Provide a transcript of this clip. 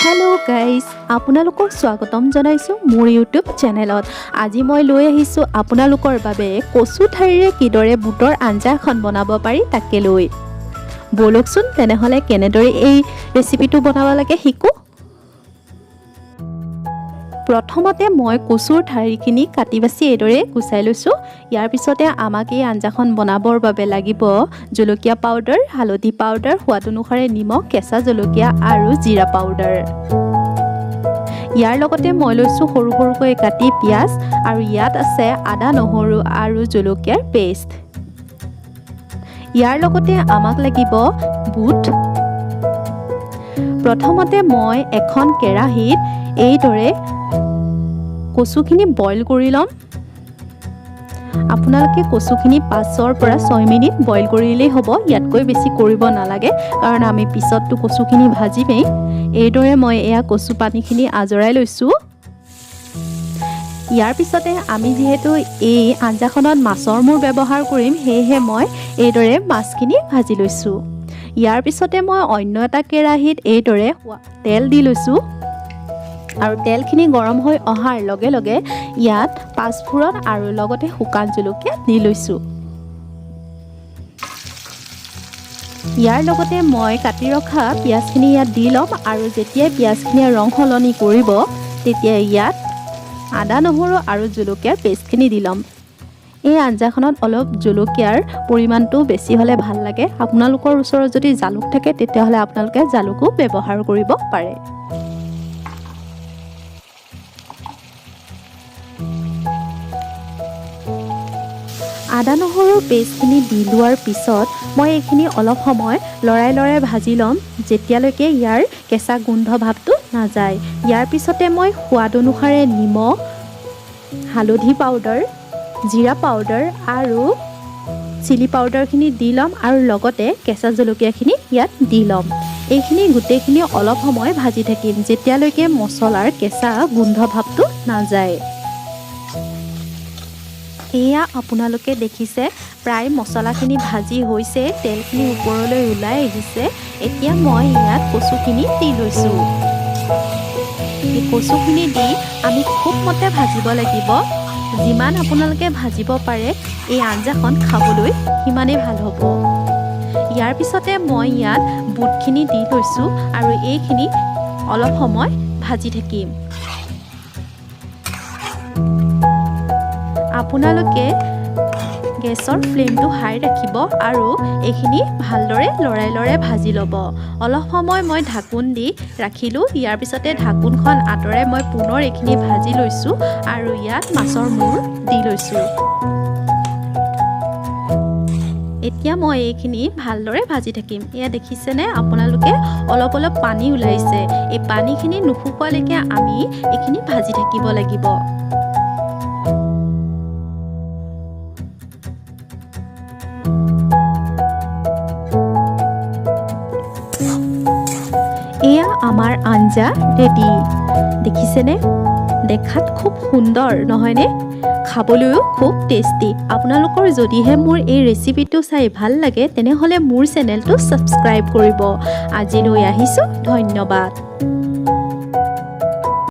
Hello guys আপোনালোকক স্বাগতম জনাইছো মোৰ ইউটিউব চেনেলত। আজি মই লৈ আহিছো আপোনালোকৰ বাবে কচু ঠাৰিৰে কিদৰে বুটৰ আঞ্জা এখন বনাব পাৰি তাকে লৈ। বলকচোন তেনেহলে কেনেদৰে এই ৰেচিপিটো বনাব লাগে শিকো। প্ৰথমতে মই কচুৰ ঠাৰিখিনি কাটি বাছি এদৰে গুচাই লৈছো। ইয়াৰ পিছতে আমাক এই আঞ্জাখন বনাবৰ বাবে লাগিব জলকীয়া পাউডাৰ, হালধি পাউডাৰ, সোৱাদ অনুসাৰে নিমখ, কেঁচা জলকীয়া আৰু জিৰা পাউডাৰ। ইয়াৰ লগতে মই লৈছো সৰু সৰুকৈ কাটি পিয়াজ আৰু ইয়াত আছে আদা, নহৰু আৰু জলকীয়াৰ পেষ্ট। ইয়াৰ লগতে আমাক লাগিব বুট। প্ৰথমতে মই এখন কেৰাহীত এইদৰে কচুখিনি বইল কৰি ল'ম। আপোনালোকে কচুখিনি 5 পৰা 6 মিনিট বইল কৰিলেই হ'ব, ইয়াতকৈ বেছি কৰিব নালাগে কাৰণ আমি পিছতটো কচুখিনি ভাজিমেই। এইদৰে মই এয়া কচু পানীখিনি আজৰাই লৈছোঁ। ইয়াৰ পিছতে আমি যিহেতু এই আঞ্জাখনত মাছৰ মূৰ ব্যৱহাৰ কৰিম, সেয়েহে মই এইদৰে মাছখিনি ভাজি লৈছোঁ। ইয়াৰ পিছতে মই অন্য এটা কেৰাহীত এইদৰে তেল দি লৈছোঁ আৰু তেলখিনি গৰম হৈ অহাৰ লগে লগে ইয়াত পাঁচফোৰণ আৰু লগতে শুকান জলকীয়া দি লৈছোঁ। ইয়াৰ লগতে মই কাটি ৰখা পিঁয়াজখিনি ইয়াত দি ল'ম আৰু যেতিয়াই পিঁয়াজখিনিয়ে ৰং সলনি কৰিব তেতিয়া ইয়াত আদা, নহৰু আৰু জলকীয়াৰ পেষ্টখিনি দি ল'ম। এই আঞ্জাখনত অলপ জলকীয়াৰ পৰিমাণটো বেছি হ'লে ভাল লাগে। আপোনালোকৰ ওচৰত যদি জালুক থাকে তেতিয়াহ'লে আপোনালোকে জালুকো ব্যৱহাৰ কৰিব পাৰে। আদা নহৰুৰ পেষ্টখিনি দি লোৱাৰ পিছত মই এইখিনি অলপ সময় লৰাই ভাজি ল'ম যেতিয়ালৈকে ইয়াৰ কেঁচা গোন্ধ ভাৱটো নাযায়। ইয়াৰ পিছতে মই সোৱাদ অনুসাৰে নিমখ, হালধি পাউডাৰ, জিৰা পাউডাৰ আৰু চিলি পাউডাৰখিনি দি ল'ম আৰু লগতে কেঁচা জলকীয়াখিনি ইয়াত দি ল'ম। এইখিনি গোটেইখিনি অলপ সময় ভাজি থাকিম যেতিয়ালৈকে মছলাৰ কেঁচা গোন্ধ ভাৱটো নাযায়। এয়া আপোনালোকে দেখিছে প্ৰায় মছলাখিনি ভাজি হৈছে, তেলখিনি ওপৰলৈ ওলাই আহিছে। এতিয়া মই ইয়াত কচুখিনি দি লৈছোঁ। এই কচুখিনি দি আমি খুব মতে ভাজিব লাগিব। যিমান আপোনালোকে ভাজিব পাৰে এই আঞ্জাখন খাবলৈ সিমানেই ভাল হ'ব। ইয়াৰ পিছতে মই ইয়াত বুটখিনি দি লৈছোঁ আৰু এইখিনি অলপ সময় ভাজি থাকিম। আপোনালোকে গেছৰ ফ্লেমটো হাই ৰাখিব আৰু এইখিনি ভালদৰে লৰাই ভাজি ল'ব। অলপ সময় মই ঢাকোন দি ৰাখিলোঁ। ইয়াৰ পিছতে ঢাকোনখন আঁতৰাই মই পুনৰ এইখিনি ভাজি লৈছোঁ আৰু ইয়াত মাছৰ মূৰ দি লৈছোঁ। এতিয়া মই এইখিনি ভালদৰে ভাজি থাকিম। এয়া দেখিছেনে আপোনালোকে অলপ পানী ওলাইছে। এই পানীখিনি নুশুকোৱালৈকে আমি এইখিনি ভাজি থাকিব লাগিব। এয়া আমাৰ আঞ্জা ৰেডি। দেখিছেনে দেখাত খুব সুন্দৰ নহয়নে? খাবলৈও খুব টেষ্টি। আপোনালোকৰ যদিহে মোৰ এই ৰেচিপিটো চাই ভাল লাগে তেনেহ'লে মোৰ চেনেলটো ছাবস্ক্ৰাইব কৰিব। আজিলৈ আহিছোঁ, ধন্যবাদ।